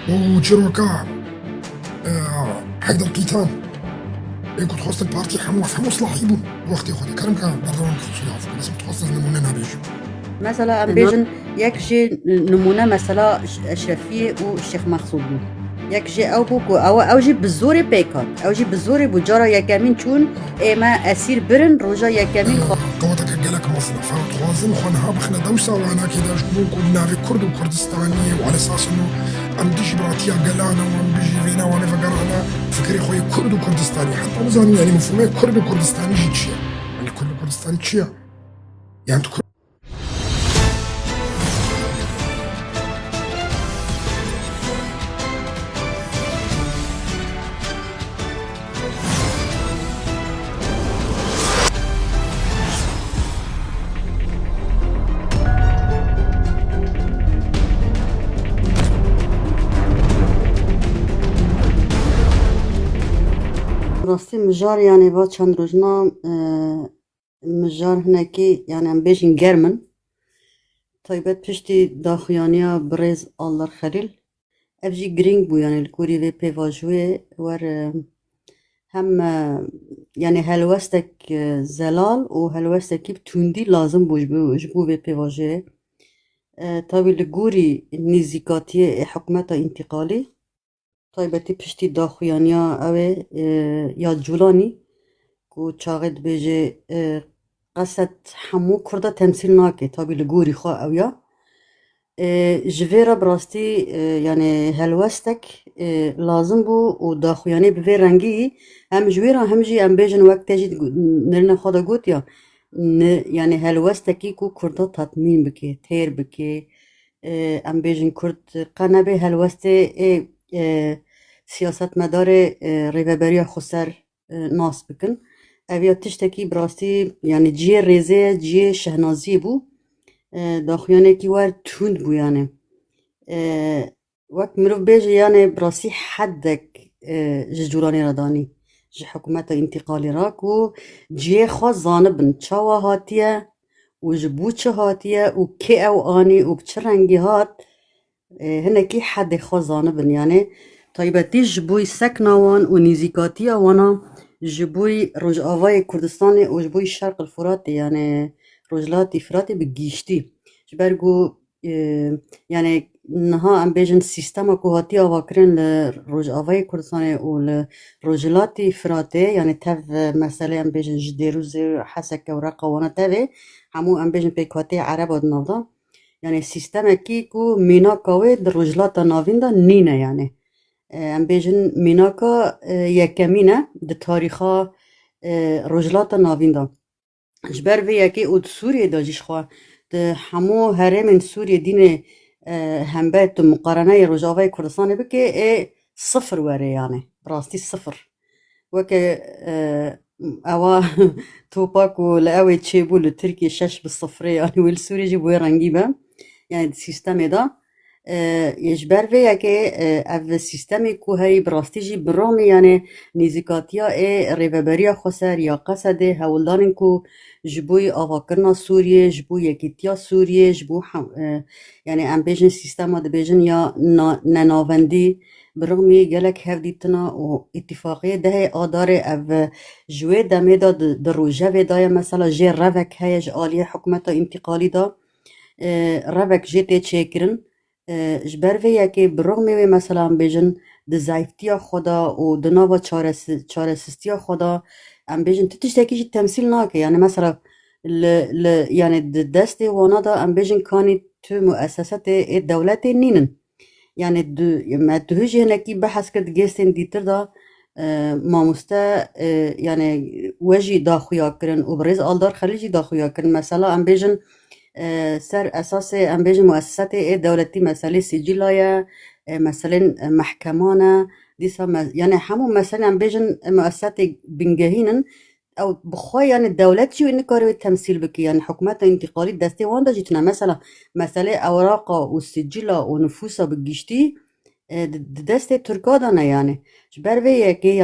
وشيروكا حيدر قيتان كنت خواست البارتي حمو صلاح يبون وقتی خودی کرم که بردارم خصوصی عفو بس متخصص نمونه نبيجو مثلا ام بيجن يك جي نمونه مثلا اشرفيه والشيخ مقصود بو يك جي او بوكو او جي بالزوري بيكات او جي بالزوري بجارة يكامين چون اما اسير برن روجا يكامين قوتك قالك مصنع فوازن خوانها بخنا دوسة وانا كده جبوك وبنافي كرد وكردستاني وعلى اساس انه ام ديجي براتيا قلانا وام بيجي فينا وانا فقرانا فكري خويا كرد وكردستاني حتى مزاني يعني مفهومي كرد وكردستاني جي تشيا يعني كرد وكردستاني تشيا يعني راستي مجار يعني با چند روزنا مجار هناكي يعني ام بيجن جرمن طيبت پشتی داخوانیا برز آلر خلیل افجی گرینگ بو يعني الكوري في بيفاجوي ور هم يعني هلوستك زلال و هلوستك بتوندي لازم بوجبو في بيفاجوي طيب الجوري نزيكاتية حكومة انتقالي طيبتي پشتی داخوانیا اوه یا جولانی کو چاقد بيجي قصد حمو كردا تمثيل ناكي طبي لجوري خا او يا جفيرا براستي يعني هلوستك لازم بو وداخو يعني بفي رنگي هم جويرا هم جي ام بيجن وقت تجي نرنا خدا قوت يا يعني هلوستكي كو كردا تطمين بكي تير بكي ام بيجن كرد قنبه هلوستي سیاست مدار ریوبریا خسر ناس بکن اویا تشتکی براستی یعنی جیه ریزه جیه شهنازی بو داخویانه کی ور توند بو یعنی وقت مروف بیجه یعنی براستی حدک ججورانی را دانی جه حکومت انتقالی را کو جیه خواست زانبن چاوا هاتیه و جبو چه هاتیه و که او آنی و بچه رنگی هات هنکی حد خواست زانبن یعنی طيبتي جبوي سكنوان ونيزيكاتيا وانا جبوي رجعواي كردستاني وجبوي الشرق الفراتي يعني رجلاتي فراتي بجيشتي جبرجو يعني نها ام بيجن سيستما كوهاتي اواكرين لرجعواي كردستاني ولرجلاتي فراتي يعني تف مسألة ام بيجن جديروز حسك ورقة وانا تفي همو ام بيجن بيكواتي عرب ودنافدا يعني سيستما كيكو مينا كاوي در رجلات نافين دا نينا يعني ام بیجن میناکا یکمینه ده تاریخا رجلات ناوین دا جبر وی یکی اود سوریه دا جیش خواه ده همو هرمین سوریه دین همبه تو مقارنه رجاوه کردستان بکه صفر وره يعني براستي صفر وكا اوا توباكو لاوي تشيبو لتركي شش بالصفر يعني والسوري جيبو رنجيبه يعني السيستم ده يجبر في يكي اف سيستمي كو هاي براستيجي برومي يعني نيزيكاتيا ريفابريا خسر يا قصده هولدانن كو جبوي افاكرنا سوريا جبو يكيتيا سوريا جبو يعني ام بيجن سيستما ده بيجن يا نانافندي برغمی گلک هفدیتنا و اتفاقیه ده آداره او جوه دمه دا در روژه دای مثلا جه روک هیج آلیه حکومت انتقالی دا روک جه تی چیکرن جبر وی که برغمی مثلا بیجن ده زیفتیا خدا و ده نوا چاره سستیا خدا ام بیجن تتشتکی جی تمثیل ناکه يعني مثلا يعني دست وانا دا ام بیجن کانی تو مؤسسات دولت نینن يعني ما تهجي هناكي بحث كد جيستن ديتر دا ماموستا يعني وجي داخويا كرن وبرز آلدار خليجي داخويا كرن مثلا ام بيجن سر اساس ام بيجن مؤسسات دولتي مثلا سجلايا مثلا محكمانا ديسا يعني حمو مثلا ام بيجن مؤسسات بنجهينن او بخواه يعني الدولات جو ان كارو التمثيل بك يعني حكومات انتقالي دستي واندا جيتنا مثلا اوراقا والسجلة ونفوسا بالجشتي دستي تركادانا يعني جبر ويه كي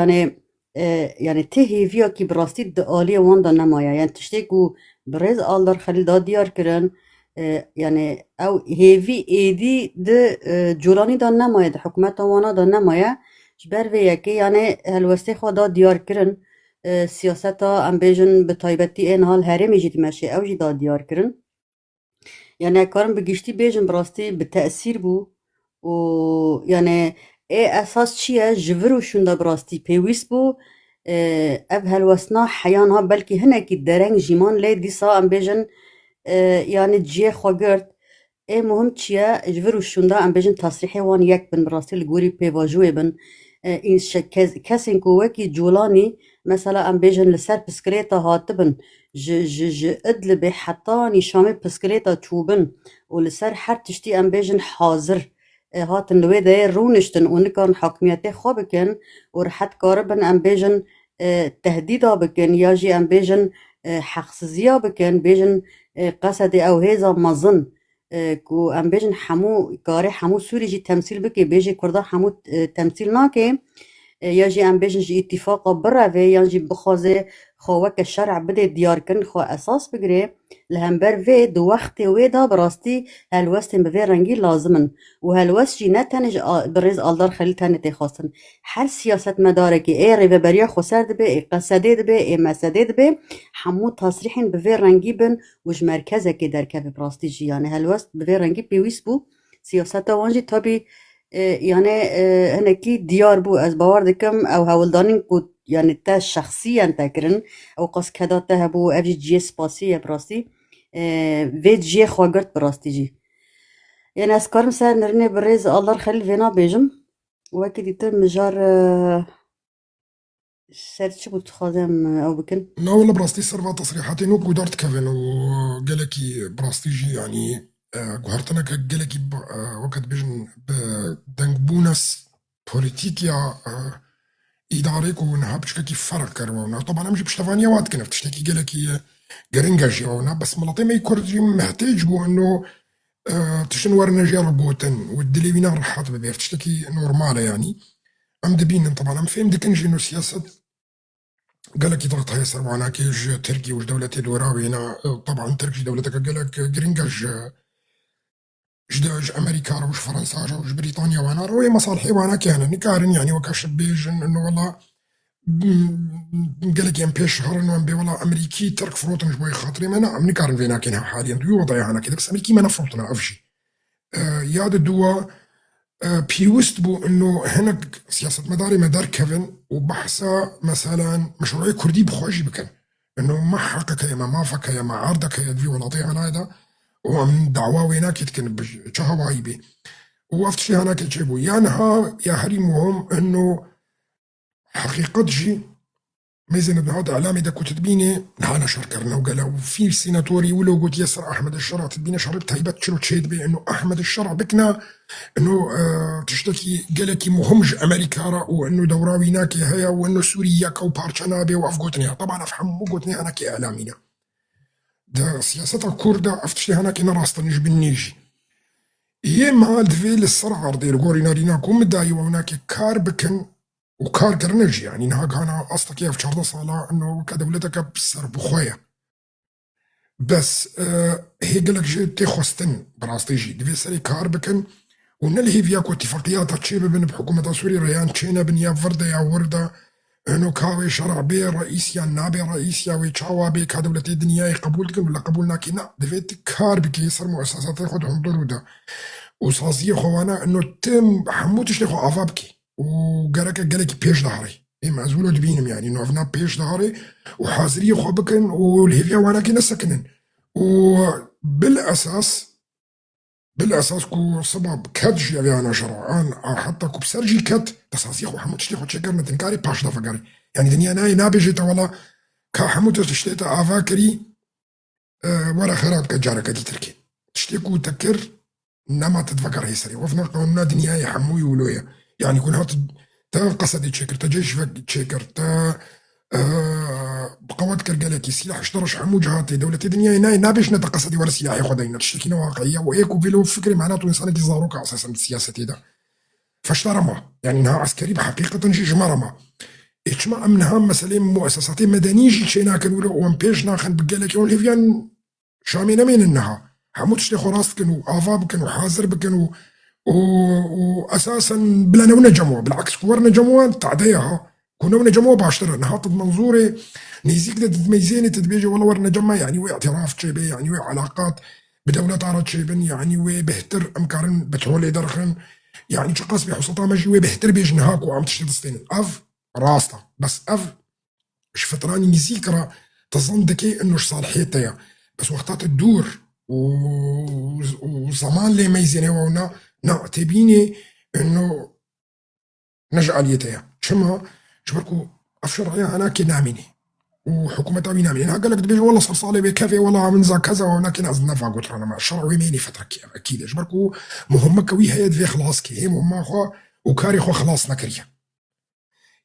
يعني تهي فيها كي براستي آلية واندا نمايا يعني تشتيكو برز آلدار خليل دا ديار كرن يعني او هیوی ایدی ده جولانی دا نمایه ده حکومت وانا دا نمایه جبر وی یکی یعنی هلوسته خدا دیار کرن سیاستا ام بیجن به تایبتی این حال هرمی جید مشه او جی دا دیار کرن يعني كارم بگشتی بیجن براستی به تأثیر بو و يعني ای اساس چیه جبرو شوندا براستی پیویس بو اف هلوسنا حیانها بلکه هنکی درنگ جیمان لی دیسا ام بیجن يعني جي خواگرد ای مهم چیه جبرو شوندا ام بیجن تصریحی وان یک بن براستی لگوری پیواجوی بن این کسین کو وکی جولانی مثلا ام بیجن لسر بسکلیتا هاتبن ج ادلبه حتى نشامي بسكليتا تشوبن ولسر هر تشتي ام بیجن حاضر هاتن لوی ده رونشتن ونکان حاکمیت خواه بکن و رحت کاربن ام بیجن تهدیدا بکن یا جی ام بیجن حقسزیا بکن بیجن قصد او هیزا مزن کو ام بیجن حمو کاری حمو سوری جی تمثیل بکی بیجی کرده حمو تمثیل ناکه یا جی ام بیجن جی اتفاقا بره یا جی بخوازه خواهک الشرع بده دیار کن خواه اساس بگره لهمبر وی دو وقت وی دا براستی هلوستن بوی رنگی لازمن و هلوست جی نتنج بریز آلدار خلیل تنه تخواستن هر سیاست مداره که ای ریوه بریا خسر دبه ای قصده دبه ای مسده دبه همو تصریحین بوی رنگی بن وش مرکزه که در کف براستی جی یعنی هلوست بوی رنگی پیویس بو سیاست وانجی تابی يعني هناكي ديار بو از باور دكم او هولدانين بو يعني تا شخصيا تاكرن او قص كدا تهبو افجي جي سباسية براستي في جي خواگرد براستي جي يعني اسكارم سر نرني بريز الله خلي فينا بيجم وكي ديتر مجار سر شو بتخادم او بكن لا والله براستي سربا تصريحاتي نوك ودارت كافين وقالكي براستي جي يعني قهرتنا قالكي وقت بيجن بدنگ بونس بوليتيكيا إداريك ونهابشكا كيف فرق كرونا طبعا أمشي بشتفانيا واد كنف تشتكي قالكي قرنجاجي ونا بس ملطي ما يكورجي محتاج بو انه تشن ورنا جير بوتن والدلي بينا رحات ببيف تشتكي نورمالة يعني أم دبين طبعا أم فهم دكنجي إنه سياسة قالك يضغط هاي سر معنا كيج تركي وش دولة الوراوي هنا طبعا تركي دولتك قالك قرنجاج جداج أمريكا وش فرنسا وش بريطانيا وانا روي مصالحي وانا كان نكارن يعني وكاش بيجن إنه والله قالك يم بيش شهر انه ام بي والله امريكي ترك فروتن شوي خاطري ما نعم نكارن فينا كينها حاليا دو وضعي انا كده بس امريكي ما نفروتنا افشي ياد الدوا بيوست بو انه هناك سياسة مداري مدار كيفن وبحثا مثلا مشروعي كردي بخواجي بكن انه ما حقك يا ما فك يا ما عرضك يا دي ولا طيعنا هذا ومن دعوة ويناك يتكن بشهوا عيبي وافتشي هناك تجيبو يعني ها يا هريمهم انه حقيقة جي ميزان بن عود اعلامي دا كنت تبيني نحانا شركرنا وقالوا في سيناتوري ولو قلت ياسر احمد الشرع تبيني شربت هيبت شنو تشهد بي انه احمد الشرع بكنا انه تشتكي قالكي مهمج امريكا وانه دوراويناكي هيا وانه سوريا كو بارشانابي وافقوتني طبعا افهم مو قلتني انا كي اعلامينا دا سياسة الكردة افتشتي هنا كي نراستني جبنيجي هي ما دفي للصرع عرضي الغوري ناريناكم مداي وناكي كار بكن وكار كرنجي يعني نهاك أنا أصلا كيف شرط صلاة إنه كدولتك بسر بخويا بس هي قالك جي تخستن براستيجي دفي سري كار بكن ونلهي فياكو اتفاقيات تشيب بين بحكومة سوري ريان تشينا بن يا فردة يا وردة إنه كاوي شرع بي رئيس يا نابي رئيس يا ويتشاوا بي كدولة الدنيا قبول تكن ولا قبولنا كنا دفي كار بكي يصير مؤسسات ياخد حضور ده وصاصية خوانا إنه تم حموتش لخو عفابكي وقالك قالك بيش ظهري إيه معزولو دبينم يعني إنه أفنا بيش ظهري وحاضرية خوبكن والهيفيا وانا كنا سكنن وبالأساس كو سبب كدج يا أنا شرعان حتى كو بسرجي كد تصاصية خو حموت شتي خو تشكرنا تنكاري باش دفقاري يعني دنيا ناي نابجي ولا كا حموت تشتيت أفاكري ولا خراب كجارك دي تركي تشتيكو تكر نما تتفكر هي سري وفنا قومنا دنيا يحموي ولويا يعني كون هات تا قصدي تشكر تا جيش فك تشكر تا بقوات كرجالك سلاح اشترش حمو جهاتي دولة الدنيا ناي نابش نتقصدي ولا سلاح ياخذين تشتكينا واقعية وهيك وفيلو فكري معناته انسان يزاروك اساسا بالسياسة ده فاشترى ما يعني انها عسكري بحقيقة جيش مرمى إجماع منها مسألة مؤسسات مدنية شينا كانوا وان بيش ناخن بقالك يقول ليفيان شامينا من انها همو تشتي خراس بكن وآفا بكن وحازر بكن وأساسا بلا نو نجموا بالعكس كور نجموا تعديها كنا نجموا باشترا نهاط منظوري نيزيك دا تتميزيني تتبيجي والله ور نجمع يعني وي اعتراف شيبي يعني وي علاقات بدولة عرض شيبن يعني وي بهتر أمكارن بترولي درخن يعني شقاس بحصتا مجي وي بهتر بيج نهاك وعم تشتي تستين أف راستا بس أف مش فتراني نزيكرا تظن دكي انه صالحيتها بس وقتات الدور وزمان اللي ميزيني ونا تبيني انه نجعل يتيا شما شبركو افشرعيا انا كي ناميني وحكومتها بينامي انا قال لك دبي والله صار صالي بكافي والله من ذا كذا وانا كي ناز نفع قلت انا ما الشرع ويميني فتره كي اكيد شبركو مهمك وي هي في خلاص كي هي مهمه خو وكاري خو خلاص نكريه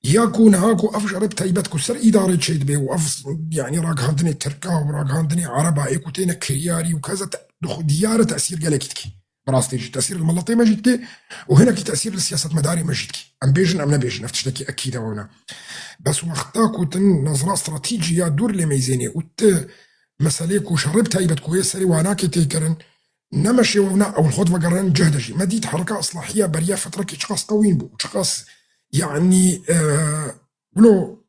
ياكون هاكو افجر بتايبتكو سر إدارة شيد بي يعني راك هاندني تركا وراك هاندني عربا ايكو تينا كرياري وكذا دخو ديارة تأثير قالكتكي براستيجي تأثير الملطي ما جدكي وهنا كي تأثير السياسة مداري ما جدكي ام بيجن ام نبيجن افتشتكي اكيد هنا بس وقتاكو تن نظرة استراتيجية دور لي ميزيني وت مساليكو شرب تايبتكو يسري واناكي تيكرن نمشي ونا او الخطوة قرن جهدجي ما ديت حركة اصلاحية بريا فترة كي شخص قوين بو شخص يعني بلو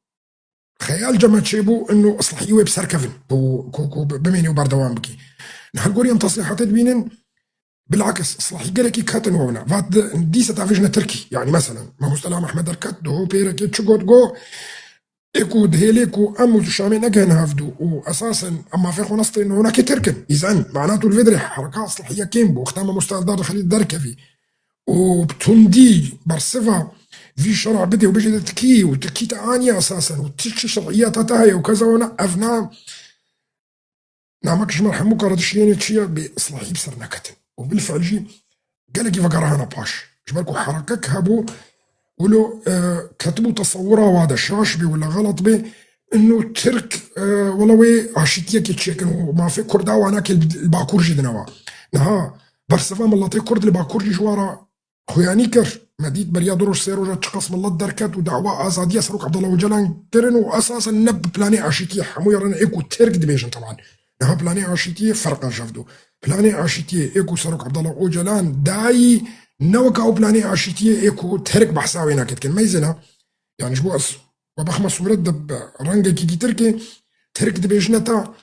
خيال جمع تشيبو انه اصلحي ويب سركفن بميني وباردوان بكي نحن قولي تصريحات بينن بالعكس اصلحي قالكي كاتن ونا فات دي ستافيجنا تركي يعني مثلا ما هو سلام احمد اركات دو بيركي تشغوت جو ايكو دهيليكو امو تشامي نجهن هافدو واساسا اما في خنصتي انه هناك تركن اذا معناته الفيدري حركه اصلحيه كيمبو اختام مستوى دار خليل دركفي وبتندي برصفه في شرع بدي وبيجي تكي وتكي تعاني اساسا وتشي شرعيات تاعي وكذا وانا افنا نعمكش مرحمو كرد شيني تشيا باصلاحي بسر نكتن وبالفعل جي قال لك فقرها انا باش جبالكو حركك هبو ولو كتبوا تصورها وهذا شاش بي ولا غلط بي انه ترك والله وي عشتيه كيتشيكن وما في كردا وانا الباكور جدنا نها برسفا ملاتي كرد الباكور جوارا خوياني كر مديت بريا دروش سيرو جات تقسم الله الدركات ودعوة ازاديه سروك عبد الله وجلان كرن واساسا نب بلاني عشتيه حمو يرن ايكو ترك دبيجن طبعا نها بلاني عشتيه فرقا شافدو بلاني عشتيه ايكو سروك عبد الله وجلان داي نوكا او بلاني عشتيه ايكو ترك بحساوينا كتكن ميزنا يعني جبوس وبخمس مرد رنجا كي تركي ترك دبيجنتا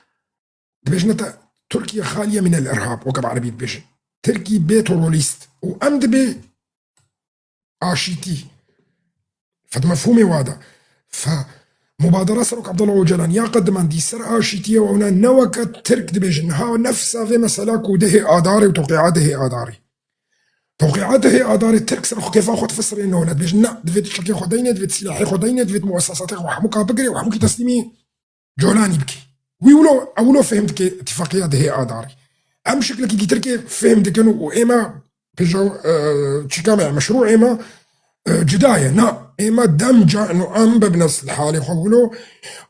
تركيا خاليه من الارهاب وكب عربي بيجن تركي بي توروليست وامد بي عاشيتي فمفهومي وادا فمبادرة سروك عبد الله وجلان يا قدمان دي سر عاشيتي وهنا نوكا ترك دبيجن ها نفسها في مسلاك وده آداري وتوقيعاته آداري توقيعاته آداري ترك سروك كيف أخذ فسر إنه هنا دبيجن نا دفيت شكي خدينة دفيت سلاحي خدينة دفيت مؤسساتي وحموكا بقري وحموكي تسليمي جولاني بكي ويولو أولو فهمت كي اتفاقية ده آداري أهم شكل كي تركي فهمت كانوا وإما بيجو تشيكامي مشروع إما جداية نا إما دمجة إنه أم ببنس الحالي خولو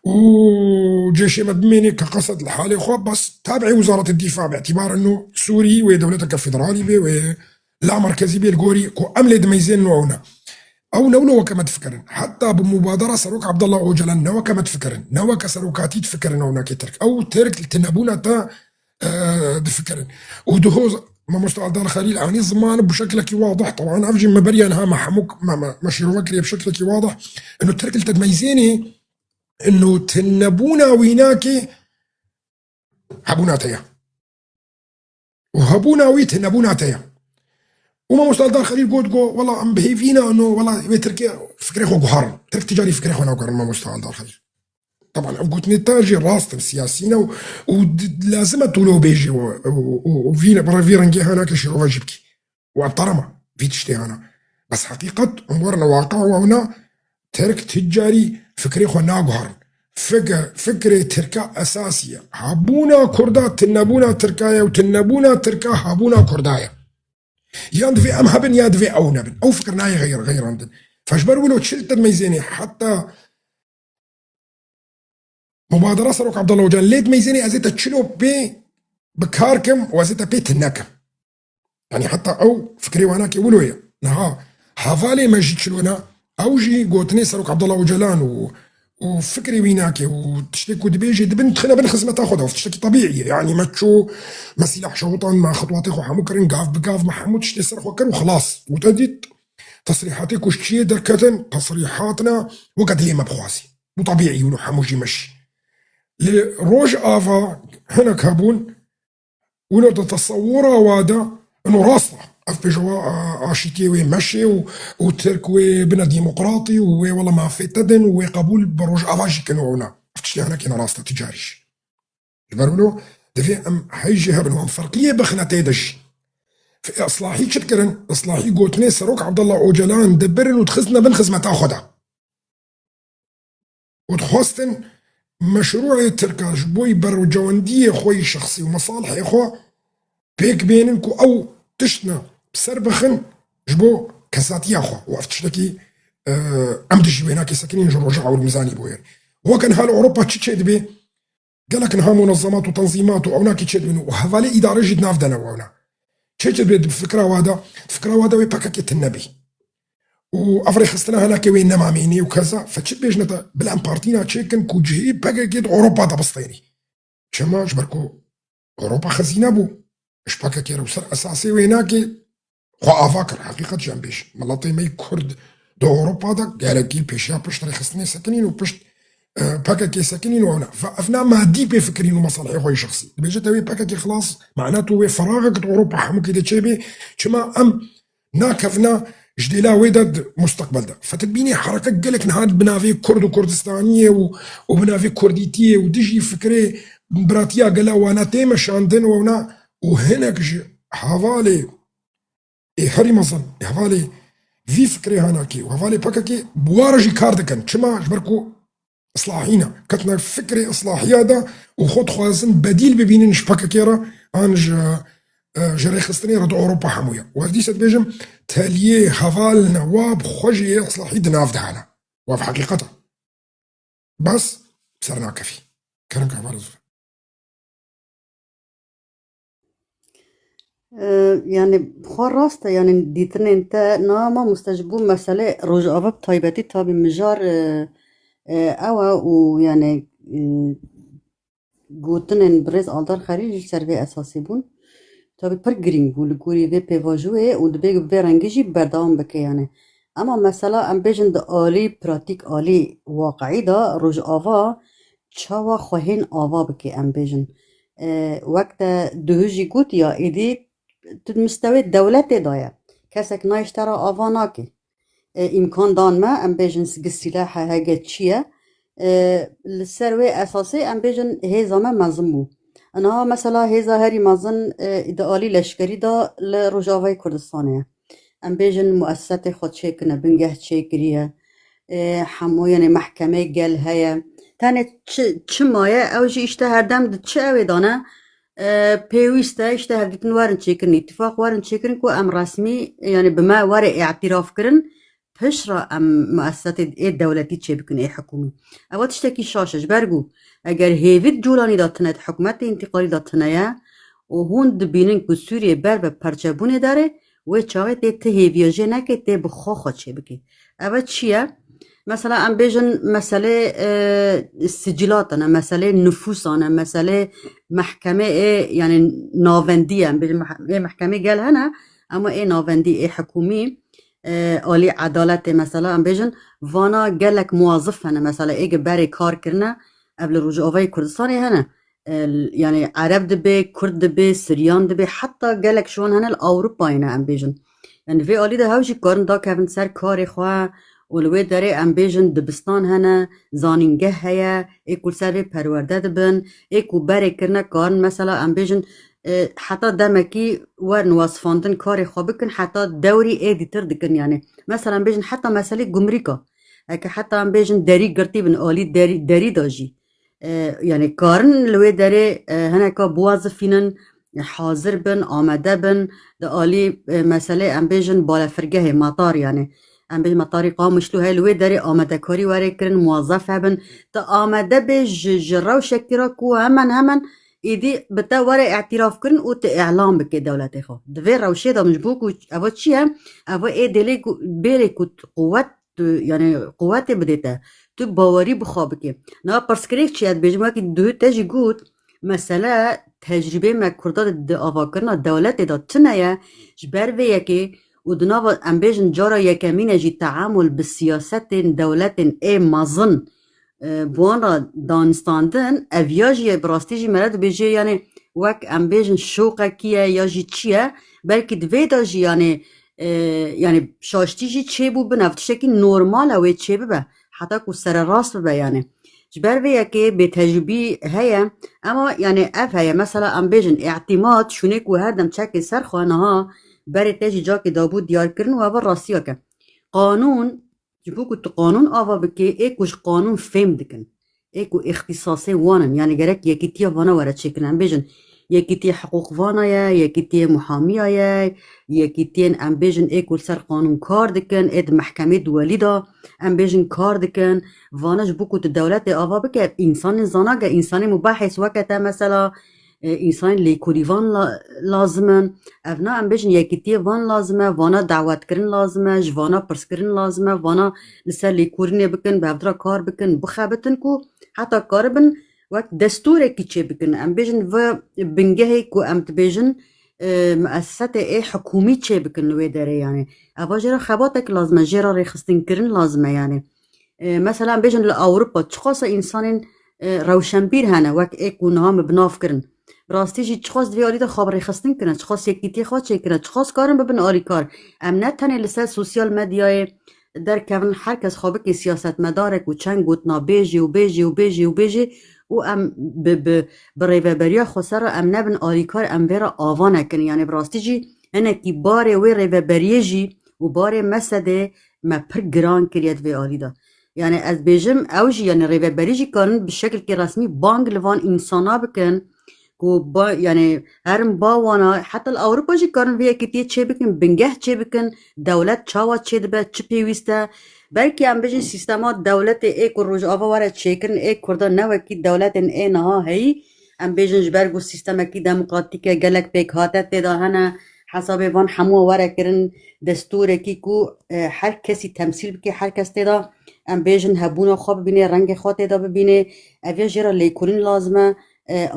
وجيش مدميني كقصد الحالي خو بس تابعي وزارة الدفاع باعتبار إنه سوري ودولتك الفيدرالي بي ولا مركزي بي الجوري كو أملي دميزين نوعنا أو نولو كما تفكرن حتى بمبادرة سروك عبد الله أوجلان نوا كما تفكرن نوا كسروكاتي تفكرن أو ناكي ترك أو ترك تنبونا تا تفكرن ودهوز ما مستوى دار خليل يعني زمان بشكل واضح طبعا افجي مبريا انها محموك ما شيرو فكري بشكل واضح انه ترك التدميزيني انه تنبونا ويناكي هبونا تيا وهبونا ويت نبونا تيا وما مستوى دار خليل قلت والله ام بهي فينا انه والله تركيا فكري خو قهر ترك تجاري فكري خو نوكر ما مستوى دار خليل طبعا قلت نتاجي راست السياسيين ولازم تولو بيجي وفينا برا فيرنجي هنا كشيرو واجبكي وابطرما في تشتي هنا بس حقيقة امورنا واقع وهنا ترك تجاري فكري خو ناقهر فكرة تركا اساسية هابونا كردا تنبونا تركايا وتنبونا تركا هابونا كردايا يندفي ام هبن يدفي او نبن او فكرناي غير عندن فاجبر ولو تشلت الميزانية حتى مبادرة سروك عبد الله وجلان ليت ميزاني ازيتا تشلو بكاركم وازيتا بي تناكم يعني حتى او فكري واناك يقولوا يا نها حفالي ما جيت شلونا او جي قوتني سروك عبد الله وجلان وفكري ويناكي وتشتكي ودبيجي دبن تخنا بن خزمة تاخذها وتشتكي طبيعي يعني ما تشو ما سلاح شوطان ما خطواتي خو حموكرين قاف بقاف ما حمود تشتي سرخ وكر وخلاص وتديت تصريحاتك وشتي دركتن تصريحاتنا وقد لي ما بخواسي وطبيعي ونو حموجي مشي لروج افا هنا كابون ولو تتصورها وادا انه راسنا اف بجوا اشيكي وي مشي وتركوي بنا ديمقراطي وي والله ما في تدن وي قبول بروج افاجي كانوا هنا فتش هنا كاين راسنا تجاريش يبرلو دفي ام حيجي هبن فرقيه بخنا تيدش في اصلاحي تشكرن اصلاحي قوتني سروك عبد الله اوجلان دبرن وتخزنا بنخزمه تاخذها وتخوستن مشروع تركاش بوي برو جوانديه خوي شخصي ومصالحي اخو بيك بينكو او تشنا بسربخن جبو كساتيا خو وافتشتكي امدجي هناك ساكنين جو رجعوا الميزاني بوير هو كان هال اوروبا تشيد بي قال لك انها منظمات وتنظيمات وهناك تشيد منه وهذا لي اداره جد نافدنا وهنا تشيد بي بفكره وهذا فكره وهذا ويباكك النبي وافريقيا استنا هناك وين نماميني وكذا فتشد بيجنا بالان بارتينا تشيكن كوجي باكك اوروبا تبسطيني شما جبركو اوروبا خزينه بو اش باكا كيرا وسر اساسي ويناكي خو افاكر حقيقه جنبيش ملطي مي كرد دو اوروبا دا قال كي بيشا بشتري خصني ساكنين وبشت باكا كي ساكنين وهنا فافنا ما دي بفكرين ومصالحي خويا شخصي بيجي تاوي باكا كي خلاص معناته وي فراغك اوروبا حمو كي تشيبي كما ام ناكفنا جديلا ويدد مستقبل ده فتبيني حركه قالك نهاد بنافي كرد وكردستانيه وبنافي كرديتيه ودجي فكري براتيا قال وانا تيما شاندن وهنا وهناك حوالي هري مصن حوالي في فكري هناكي وحوالي باكاكي بوارجي كاردكن كما جبركو اصلاحينا كتنا فكري اصلاحيه ده وخد خوازن بديل ببينين شباكاكيرا انج جري خستني رد اوروبا حمويا وهذه ستبيجم تاليه حوال نواب خوجي اصلاحي دناف دهانا وفي حقيقتها بس بسرنا كفي كرم كهوال يعني بخار راسته يعني ديتن انت ناما مستجبو مسألة رجع أبا بطيبتي تابي مجار أوا ويعني قوتن ان بريز آلدار خارج سرفي أساسي بون تابي پر گرینگ بول گوری وی پیواجوه و دبیگ وی رنگیجی بردام بکه يعني اما مثلا ام بیجن دا آلی پراتیک آلی واقعی دا روز آوا چاوا خوهین آوا بکه ام بیجن وقت دهجی گوت یا ایدی مستوى الدولة دايا كاسك نايشترى آفاناكي إمكان دان ما أم بيجن السلاح هاجة تشيا السروي أساسي أم بيجن هيزا ما مزمو أنا مثلا هيزا هاري مزن إدالي لشكري دا لرجاوي كردستانية أم بيجن مؤسسات خود شيكنا بنجه شيكرية حمو يعني محكمة قال هيا تاني تشمايا أو جي اشتهردم تشاوي دانا بيويستا اشتهردتن وارن تشيكرن اتفاق وارن تشيكرن كو أم رسمي يعني بما وارق اعتراف كرن بشرة أم مؤسسات الدولتي تشيبكن اي حكومي أو تشتكي شاشش برغو اگر هيفيد جولاني داتنات حكومت انتقالي داتنايا وهون دبينن كو سوريا بر پرچبونه داره و چاوه ته هيفياجه نكه ته بخوخه تشيبكي أو تشيا مثلا ام بيجن مسألة السجلاتنا مسألة نفوسنا مسألة محكمة يعني ناوندية ام بيجن محكمة قال هنا اما ايه ناوندي ايه حكومي آلي عدالة مثلا ام بيجن وانا قال لك موظف هنا مثلا ايه باري كار كرنا قبل رجوع كردستاني هنا يعني عرب دبي كرد دبي سريان دبي حتى قال لك شلون هنا الاوروبا هنا ام بيجن يعني في آلي ده هاوشي كارن دا كافن سر كاري خواه ولوی داره ام بیجن دبستان هنه زانینگه هیا ایکو سر پرورده دبن ایکو بره کرنه کارن مثلا ام بیجن حتی دمکی ورن وصفاندن کاری خواب بکن حتی دوری ایدی تر دکن يعني مثلا بیجن حتی مسئله گمریکا اکه حتی ام بیجن داری گرتی بن آلی داری داجی يعني کارن لوی داره هنه که بوازفینن حاضر بن آمده بن ده آلی مسئله ام بیجن بالا فرگه مطار يعني ام به مطاری قامشلو هلوی داری آمده کاری وری کرن موظف هبن تا آمده به جرا و شکرا کو همان ایدی بتا وری اعتراف کرن او تا اعلام بکی دولت خو دوی روشه دا مجبور کو اوه چیه اوه ای دلی بیلی کو قوت يعني قوات بديته تو باوری بخوابکه نا پرسکریک چیت بجمع که دو تجی گود مثلا تجربه ما کرده ده آوا کرنا دولت دا تنیا جبر ویه که و دناوا امبیجن جارا یکمین جی تعامل بالسیاست دولت ای مازن بوان را دانستاندن اویاجی براستی جی مرد بیجی یعنی وک امبیجن شوقه کیه یا جی چیه بلکه دوی دا جی یعنی شاشتی جی چه بو بنفتشه که نورمال اوی چه ببه حتی که سر راست ببه یعنی جبر ویه که به تجربی هیا اما یعنی اف هیا مثلا امبیجن اعتماد شونه که هر دم چک سر خوانه ها بری تجی جا که دابود دیار کرن و اول راستی ها که قانون جبو که تو قانون آوا بکی ایکوش قانون فهم دکن ایکو اختصاصی وانن یعنی گرک یکی تیا وانا وارد چکنن بیجن یکی تی حقوق وانا یا یکی تی محامی یا یکی تین ام بیجن ایکو سر قانون کار دکن اید محکمه دولی دا ام بیجن کار دکن وانا جبو که تو دولت آوا بکی انسان زاناگه انسان مباحث وکتا مثلا انسان لیکوری وان لازمن افنا ام بیشن یکی تی وان لازمه وانا دعوت کرن لازمه جوانا پرس کرن لازمه وانا لسه لیکوری بکن به افدرا کار بکن بخابتن کو حتی کار بن وقت دستور کی چه بکن ام بیشن و بنگه کو ام تبیشن مؤسسات ای حکومی چه بکن وی داره یعنی اوا جرا خباتک لازمه جرا ریخستن کرن لازمه یعنی مثلا بیشن لأوروپا چخاص انسان روشنبیر هنه وک ایکو نام بناف کرن راستی جی چخواست دوی آلی دا خبری خستن کنن چخواست یکیتی خواه چه کنن چخواست کارن ببین آلی کار ام نه تنه لسه سوسیال مدیای در کون هر کس خوابه که سیاست مدارک و چنگ گوتنا بیجی و بیجی و بیجی و بیجی و ام بریوه بریا خسر ام نبن آلی کار ام ویرا آوا نکن یعنی براستی جی هنه کی باره وی ریوه بریه جی و باره مسده ما پر گران کریت وی آلی دا یعنی از بیجم اوجی یعنی ریوه بری جی کارن بشکل که رسمی بانگ لوان انسانا بکن کو با یعنی هرم باوانا حتی الاوروپا جی کارن وی کتی چه بکن بنگه چه بکن دولت چاوا چه دبه چه پیوسته بلکه ام بجی سیستمات دولت ای کو روز آوا واره چه کرن ای کرده نو کی دولت ای نها هی ام بجن جبرگو سیستم کی دموکراتیک گلک پیک هاتت پیدا هنه حساب وان همو واره کرن دستور کی کو هر کسی تمثیل بکی هر کس تدا ام بجن هبونا خواب ببینه رنگ خواه تدا ببینه اویا جرا لیکولین لازمه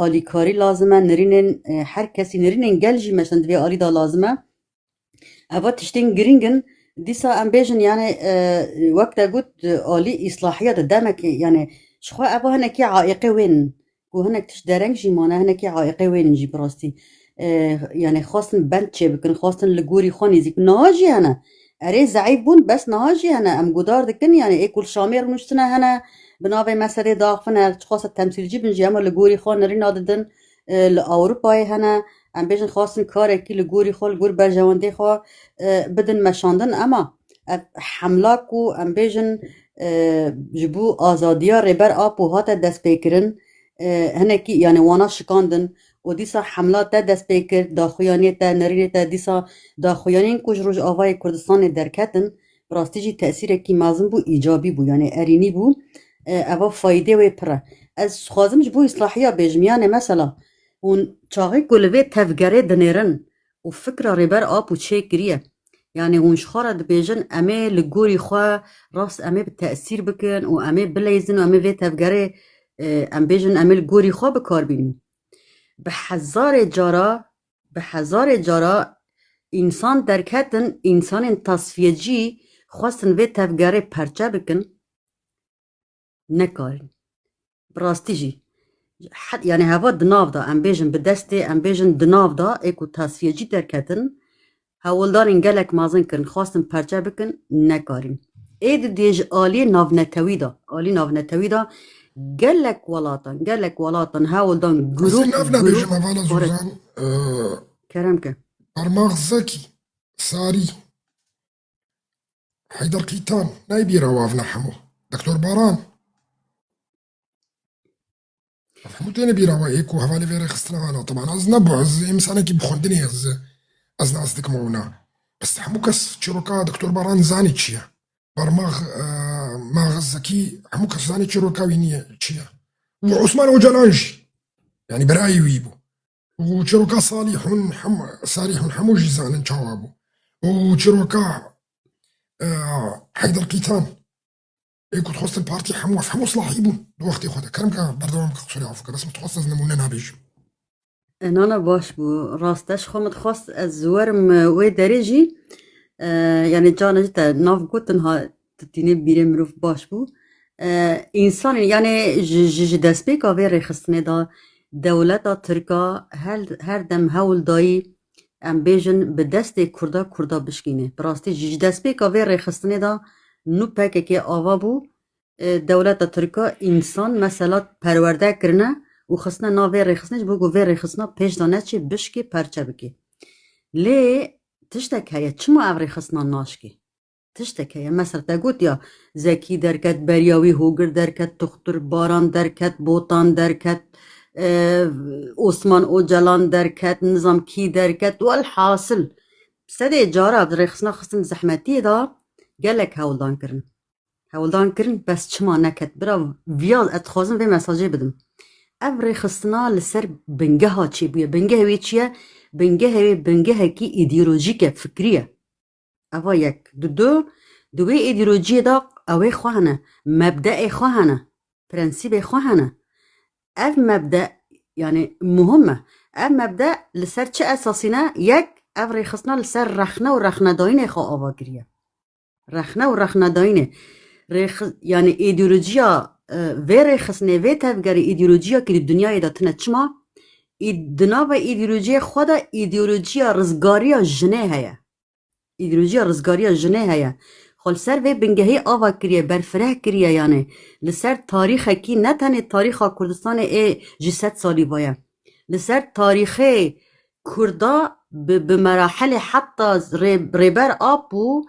آلی کاری لازمه نرینن هر کسی نرینن گل جی مثلا دوی آلی دا لازمه اوا تشتین گرینگن دیسا ام بیجن یعنی وقتا گود آلی اصلاحیات دمک یعنی شخوا اوا هنکی عائقه وین و هنک تش درنگ جی مانه هنکی عائقه وین جی براستی یعنی خواستن بند چه بکن خواستن لگوری خونی زیک نهاجی هنه اره ضعیف بون بس نهاجی هنه ام گودار دکن یعنی ای کل شامیر نشتنه هنه بنابه مسئله داخفنه خواست تمثیل جی بنجی اما لگوری خون نرین آددن لأوروپای هنه ام بیشن خواستن کاره کی لگوری خو لگور برجوانده خو بدن مشاندن اما حملاکو ام بیشن جبو آزادیا ریبر آپو هاتا دست پیکرن هنه کی یعنی وانا شکاندن و دیسا حملات دست پیکر داخویانی تا نرین تا دیسا داخویانی کش روش آوای کردستان درکتن براستی جی تأثیر کی مازن بو ایجابی بو یعنی ارینی بو اوا فایده و پره از خوازم جبو اصلاحیه بیجمیانه مثلا اون چاقی کلوه تفگره دنیرن و فکر ریبر آب و چه کریه یعنی اون شخاره بیجن امه لگوری خواه راست امه به تأثیر بکن و امه بلیزن و امه وی تفگره ام بیجن امه لگوری خواه بکار بینی به هزار جارا انسان درکتن انسان تصفیه جی خواستن وی تفگره پرچه بکن نکارن براستی جی یعنی هوا دناف دا ام بیجن به دسته ام بیجن دناف دا ایکو تصفیه جی درکتن هولدارین گلک مازن کرن خواستن پرچه بکن نکارن اید دیج آلی ناونتوی دا گلک ولاتن هولدان زين نافنا بيجمع فالا گروپ زوزان کرم که برماغ زكي ساري حيدر قيتان نايبي روافنا حمو دكتور باران حمو تاني بيروا هيكو هفالي فيري خسرنا انا طبعا از نبو از امسانا كي بخندني از ناس مونا بس حمو كس تشيروكا دكتور باران زاني تشيا برماغ ماغ زكي حمو كس زاني تشيروكا ويني تشيا وعثمان وجلانجي يعني براي ويبو وتشيروكا صالح حمو جيزان جوابو وتشيروكا حيدر قيتان إيكو تخص البارتي حمو فهمو صلاحيبون دو وقتي خود كرم كا بردوام كخسوري عفو بس متخصص نمونا نابيش نانا باش بو راستش خو متخص از زورم وی درجی يعني جانا جتا ناف گوتن ها تتینه بیره مروف باش بو انسان يعني دست پیکا وی ریخستنه دا دولتا ترکا هر دم هول دایی ام بیجن به دست کردا بشکینه براستی دست پیکا وی ریخستنه دا نو پکه که آوا بو دولتا ترکا انسان مثلا پرورده کرنه و خستنه نا وی ریخستنه بو گو وی ریخستنه پیش دانه چی بشکی پرچه بکی لی تشتك هيا چمو أوري خصنا ناشكي تشتك هيا مثلا تقول يا زكي دركت برياوي هوجر دركت تخطر باران دركت بوطان دركت عثمان اوجلان دركت نظام كي دركت والحاصل سدي جارة بري خصنا خصن زحمتي دا قالك هولدان كرن بس چما نكت برا فيال اتخوزن في مساجي بدم أوري خصنا لسر بنجها چي بويا بنجها وي چيه بنگه کی ایدئولوژیک فکریه اوا یک دو ایدئولوژی دا اوی خواهنه مبدأ خواهنه پرنسیب خواهنه اف مبدأ يعني مهمه اف مبدأ لسر چه اساسینه یک اف ریخصنا لسر رخنه و رخنه داینه خواه آوا گریه رخنه و رخنه داینه يعني ایدئولوژیا وی ریخصنه وی تفگری ایدئولوژیا که دنیای دا تنه چما دناو ایدئولوژی خود ایدئولوژی رزگاری جنه هیا ایدئولوژی رزگاری جنه هیا خل سر و بنگهی آوا کریه برفره کریه یعنی لسر تاریخ کی نه تنه تاریخ کردستان جیست سالی باید لسر تاریخ کردا به مراحل حتی ریبر آبو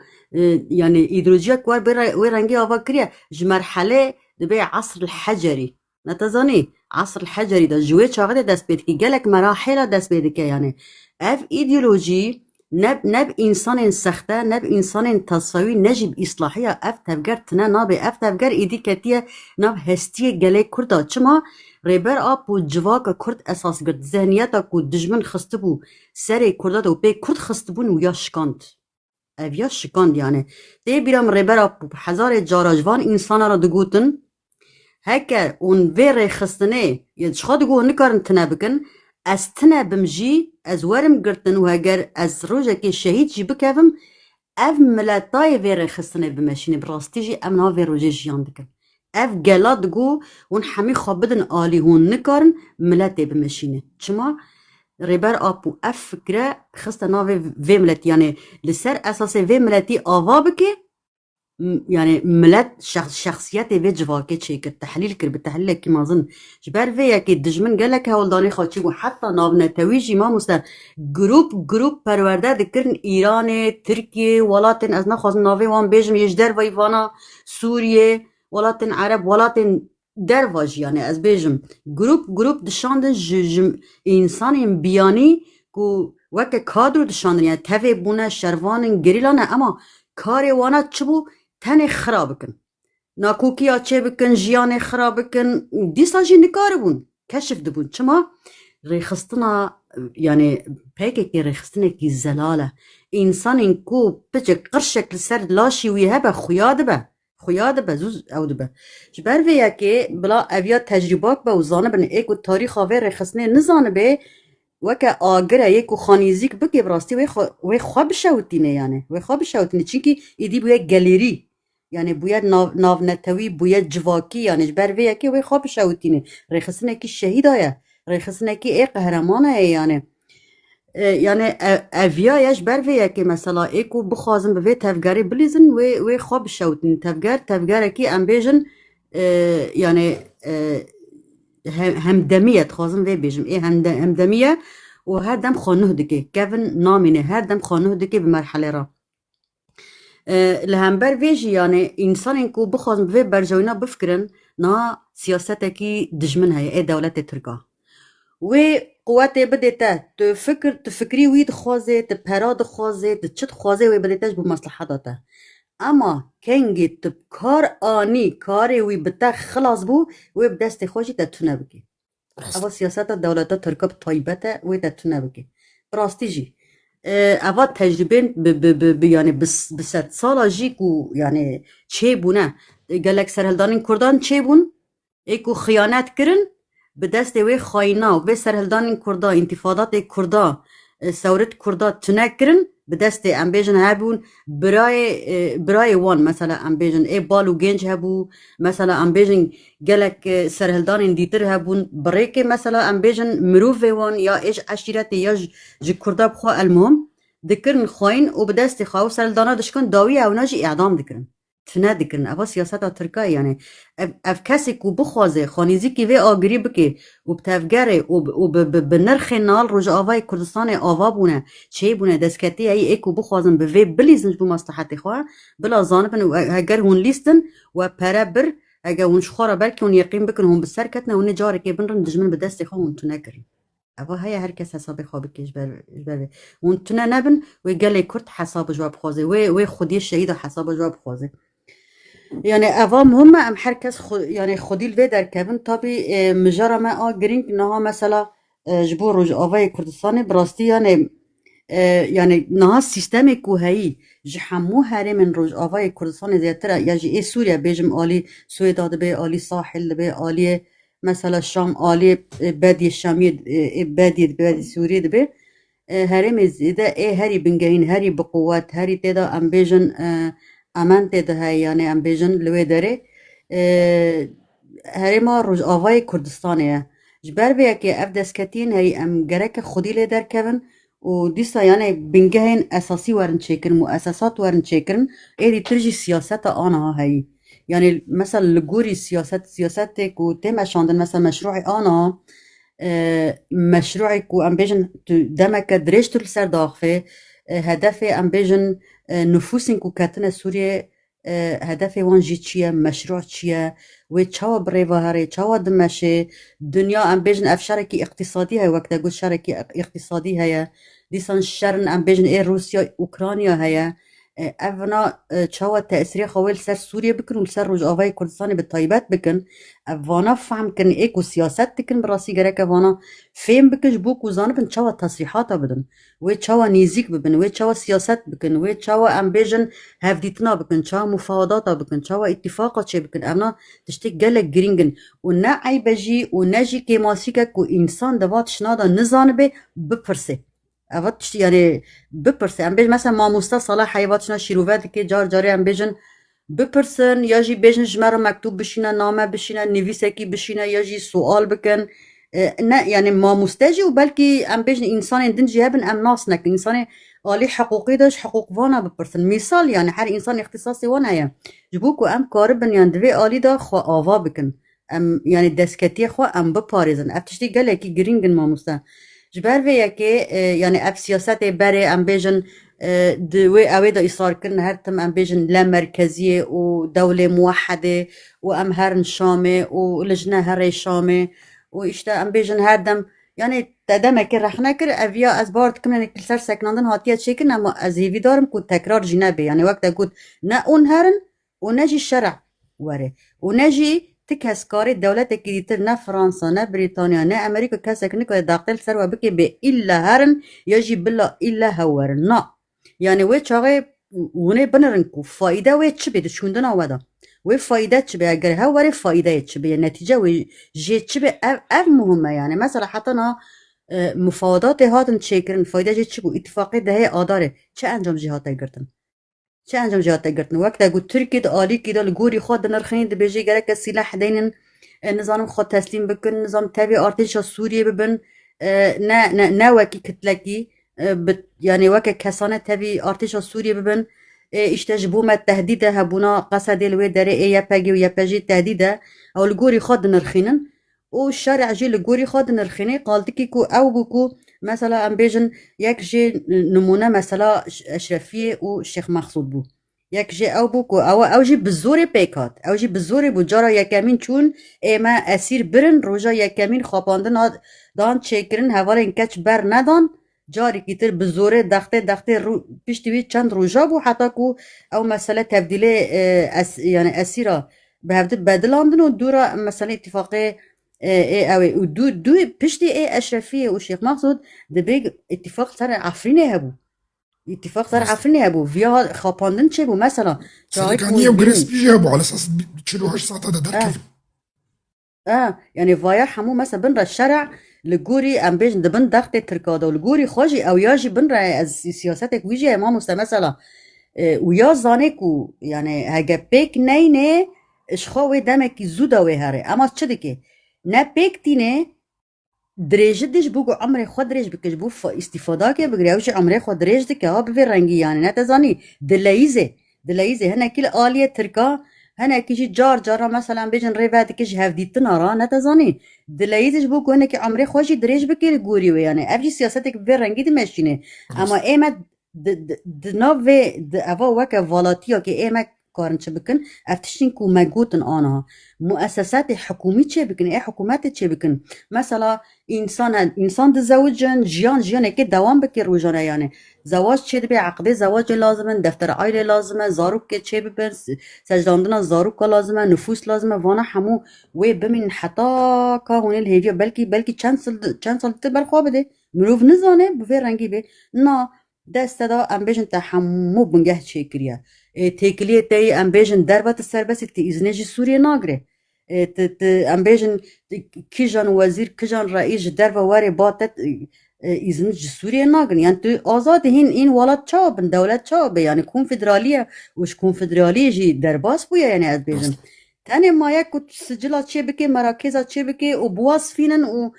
يعني ایدئولوژی کوار وی رنگی آوا کریه جمرحله دبی عصر الحجری نتزانی عصر الحجري ده جوي شاغده دست بيد كي جالك مراحل دست بيد كي يعني اف ايديولوجي نب انسان سخته نب انسان تصاوي نجيب اصلاحيه اف تفجر تنا ناب اف تفجر ايدي كتيه ناب هستيه جالي كردا چما ريبر اب و جواك كرد اساس گرد ذهنيتا كو دجمن خستبو سري كردا دو بي كرد خستبون ويا شكاند اف يا شكاند يعني دي بيرام ريبر اب هزار جاراجوان انسان را دگوتن هكا اون ويري خستنه يدشخاد قوه نكارن تنا بكن از تنا بمجي از ورم قرتن وهاگر از روجا كي شهيد جي بكافم اف ملاتاي ويري خستنه بمشيني براستي جي امنا ويرو جي جيان دكن اف قلات قو ون حمي خابدن آلي هون نكارن ملاتي بمشيني چما ريبر ابو اف فكرة خستنا في ملات يعني لسر اساسي في ملاتي آوا بكي يعني ملات شخصيات في جواكي تشيك التحليل كر بالتحليل كما اظن جبار فيا كي دجمن قال لك هولداني خاطشي وحتى نابنا تويجي ما مستا جروب پرورده دكرن ايران تركيا ولاتن از نخوازن ناوي وان بيجم يجدر ويفانا سوريا ولاتن عرب ولاتن درواج يعني از بيجم جروب دشاندن انسان بياني كو وك كادرو دشاندن يعني تفي بونا شروان گريلانا اما كاري وانا چبو تن خراب کن ناکوکیا چه بکن جیان خراب کن دیسا جی نکار بون کشف دبون چما ریخستنا يعني پیکه که ریخستنا کی زلاله انسان انکو پچه قرشک لسر لاشی وی هبه خویاد به زوز او دبه جبر ویا که بلا اویا تجربات به وزانه بن ایک و تاریخ آوه ریخستنا نزانه به وكا آگره يكو خانيزيك بكي براستي وي خواب شاوتينه يعني وي خواب شاوتينه چونكي يدي بويا جاليري يعني بويا ناف نتوي بويا جواكي يعني جبر ويا كي وي خواب شاوتينه ريخسنه كي الشهيد آيا ريخسنه كي اي قهرمانه يعني يعني افيا يش بر ويا كي مثلا ايكو بخوازم بوي تفگاري بليزن وي خواب شاوتينه تفگار كي امبيجن يعني همدمیه تخوازم وی بیجم ای همدمیه و هر دم خانه دکی کفن نامینه هر دم خانه دکی به مرحله را لهم بر ویجی يعني انسان انكو بخوازم بفي برجوينا بفكرن نا سياستكي دجمن هي اي دولة تركا و قوات بديتا تفكري ويد خوازي تبهراد خوازي تشت خوازي و بديتاش بمصلحاتها اما کنگی تب کار آنی کاری وی بتا خلاص بو وی بدست خوشی تتونه بکی اما سیاست دولتا ترکب طایبته وی تتونه بکی براستی جی اوا تجربه يعني بست سالا جيكو يعني چه بونه گلک سرهلدانین کردان چه بون ایکو خیانت کرن به دست وی خاینا و به سرهلدانین کردا انتفاضات کردا ثورت کردا تنه کرن به دست ام بیژن هبون برای وان مثلا ام بیژن ای بالو گنج هبو مثلا ام بیژن گلک سرهلدانین دیتر هبون برای که مثلا ام بیژن مروف وان یا ایش عشیرت یا ج کردا بخوا المهم دکرن خاین و به دست خواو سرهلدانا دشکن داوی او ناجی اعدام دکرن تنه دکرن اوا سیاست ترکیه یعنی اف کسی کو بخوازه خانیزی کی و آگری بکی و بتفگره و به نرخ نال روز آوای کردستان آوا بونه چه بونه دستکتی ای کو بخوازن به وی بلیزنج بو مصلحت خواه بلا زانبن و اگر هون لیستن و پره بر اگر هونش خورا بلکه هون یقین بکن هون بسر کتنه هون جاره که بنرن دجمن به دست خواه هون تنه کرن اوا هيا هر کس حساب خواب کش بر اون تنه نبن و گله کرد حساب جواب خوازه و خودی شهید حساب جواب خوازه يعني أفام هم أم حركز يعني خديل في در كابن طبي مجرى ما جرينك إنها مثلا جبور رج آوای کردستان براستی يعني نها سیستمی که هایی جحمو هری من رج آوای کردستان زیادتر یا جی سوریا بیجم آلی سویدا دبی آلی ساحل دبی آلی مثلا شام آلی بادی الشامی بادی سوری دبی هری مزیده هری بنگهین هری بقوت هری تدا ام بیجن امان تدا هایی یعنی ام بیجن لوی داره هری ما رج آوای کردستانه جبر بیا که اف دستکتین هی ام گرک خودی لی در کبن و دیسا یعنی بنگهین اساسی ورن چیکرن مؤسسات ورن چیکرن ایدی ترجی سیاست آنها هی يعني مثلا لجوري سياسات كو تم شاندن مثلا مشروع انا مشروع كو امبيجن دمك دريشت السر داخفه هدف امبيجن نفوس كو كاتنا سوريا هدف وان جي چيه مشروع چيه و چاوا بريوا هاري چاوا دمشه دنيا امبيجن اف شركي اقتصادي هي وقت اقول شركي اقتصادي هي ديسان شرن امبيجن اي روسيا اوكرانيا هي اونا چاوا تأثير خوال سر سوريا بكن و سر روج آوای کردستان بالطيبات بكن وانا فهم كن ايكو سياسات تكن براسي گرك وانا فهم بكش بوكو زانبن چاوا تصريحاتا بدن و چاوا نيزيك ببن و چاوا سياسات بكن و چاوا امبيجن هفديتنا بكن چاوا مفاوضاتا بكن چاوا اتفاقا چه بكن اونا تشتك گلك گرينگن و نا عيبجي و نجي كيماسيكا كو انسان دوات شنادا نزانبه بپرسه اوت يعني بپرسه ام بیج مثلا ماموستا صلاح حیواتشنا شیروت که جار جاری ام بیجن بپرسن یا جی بیجن جمره مکتوب بشینه نامه بشینه نویسه کی بشینه یا جی سوال بکن نه يعني ماموستا جی و بلکه ام بیجن انسان دن جی هبن ام ناس نکن انسان عالی حقوقی داشت حقوق وانا بپرسن مثال يعني هر انسان اختصاصی وانا هيا جبوكو ام کاربن يعني دوی عالی دا خوا آوا بکن ام يعني دسکتی خوا ام بپارزن افتشتی گله کی گرینگن ماموستا جبر ویا که يعني اف سیاست بره ام بیجن دوی اوی دا اصرار کرن هر تم ام بیجن لا مرکزیه و دوله موحده و ام هرن شامه و لجنه هر شامه و اشتا ام بیجن هر دم يعني تدام که رخنه کر اویا از بارد کمن کل سر سکناندن هاتیه چیکن اما از هیوی دارم که تکرار جنبه يعني وقت اقول نه اون هرن و نجی الشرع وره و نجی تكهس كاري الدولة كديتر نا فرنسا نا بريطانيا نا أمريكا كاسك نكو داقتل سروا بكي بإلا هرن يجي بلا إلا هورن نا يعني وي چاقي ونه بنرنكو فايدة وي چبه دشوندنا ودا وي فايدة چبه اگر هوري فايدة چبه نتيجة وي جي چبه اف مهمة يعني مثلا حتى نا مفاوضات هاتن چكرن فايدة جي چبو اتفاقي ده آداره چه انجام جهاتا گرتن چه انجام جهاتا گرتن وقت اگو تركي دا آلي كي دا لغوري خود نرخين دا بيجي گرك سلاح دينن نظام خود تسليم بكن نظام تابع ارتشا سوريا ببن نا وكي كتلكي يعني وكا كسانة تابع ارتشا سوريا ببن اشتجبو ما التهديدة هبونا قصد الوي داري يباجي ويباجي تهديدة او لغوري خود نرخينن والشارع جي لغوري خود نرخيني قالتكي كو او بكو مثلا ام بیجن یک جي نمونه مثلا اشرفیه و شیخ مقصود بو یک جي او بو کو او جي بزوری پیکات او جي بزوری بو جارا یکمین چون ایما اسیر برن روژا یکمین خواباندن دان چکرن حوال کچ بر ندان جاری کتر بزوره دخته رو پیشتوی چند روژا بو حتی کو او مسئله تبدیله يعني اسیرا به هفته بدلاندن و دورا مسئله اتفاقه ايه اوي ودو پشتي ايه اشرفيه وشيخ مقصود ده بيج اتفاق سر عفرينه هبو اتفاق سر عفرني ابو فيها خاپاندن چه بو مثلا چاهی سريكانية كون وجريس بين بيجي أبو على أساس تشيلوهاش ساعة هذا دركفن. يعني فايا حمو مثلا بن را الشرع لجوري ام بيجن دبن دخت تركادا ولجوري خوجي او ياجي بن را از سياستك ويجي امام مثلا ويا زانيكو يعني هاگه بيك نينه اشخاوي دمكي زودا وهره اما چه دكي نه بيك تينه دريج ديش بوكو عمري خود دريج بكش بو استفاده كي بگريوش عمري خود دريج دك ها بفي رنگي يعني نتزاني دلايزه هنا كل آلية تركا هنا كيجي جار جارا مثلا بيجن ريفات كيش هفديتنا را نتزاني دلايزش بوكو هنا كي عمري خوشي دريج بكي لغوري يعني افجي سياستك بفي رنگي دي مشينه اما ايما نوفي افا وكا فالاتيا كي ايما کارن چه بکن افتشین کو مگوتن آنها مؤسسات حکومی چه بکن ای حکومت چه بکن مثلا انسان ده زوجن جیان که دوام بکر روزانه یعنی زواج چه به عقد زواج لازمه دفتر عائله لازمه زاروک که چه ببر سجداندن زاروک لازمه نفوس لازمه وانا همو و بمن حتا که هون الهیویا بلکی چند سال تبر خواب بده مروف نزانه بفر رنگی به نه دست دا ام بیشن تحمو بنگه چه کریه تکلیه تایی ام بیشن دربات سربست تی ازنجی سوریه ناگره ام بیشن کجان وزیر کجان رئیس درب واری باتت ازنجی سوریه ناگره یعنی تو آزاد این ولاد چابن دولت چابه یعنی کنفدرالیه وش کنفدرالیه جی درباس بویا یعنی از بیشن تاني ما يكو سجلات چه بكي مراكزات چه بكي و بواصفينن و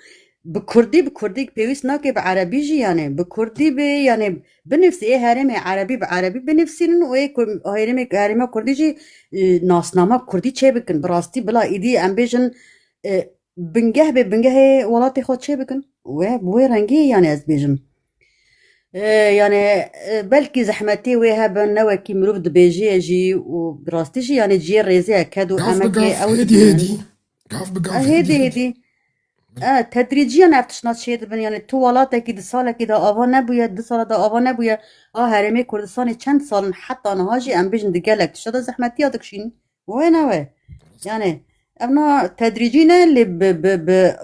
بكردي بيويس ناكي بعربي جي يعني بكردي بي يعني بنفس ايه هرمي عربي بعربي بنفسين و ايه هرمي كردي جي ناسنامه كردي چه بكن براستي بلا ايدي ام بيجن بنگه ولاتي خود چه بكن و بوي رنگي يعني از بيجن يعني بلكي زحمتي ويها بنوكي مروف دبيجي جي وبراستي جي يعني جي ريزي كادو قاف اماكي بقاف او هدي قاف بقاف هدي تدريجيا افتشنات شيء بن يعني تو ولاتك كده سالة كده آوا نبويا دو سالة دا آوا نبويا هرمي كردستاني چند سال حتى نهاجي ام بيجن دقالك تشتا زحمتي دكشين وين هوا يعني انا تدريجيا اللي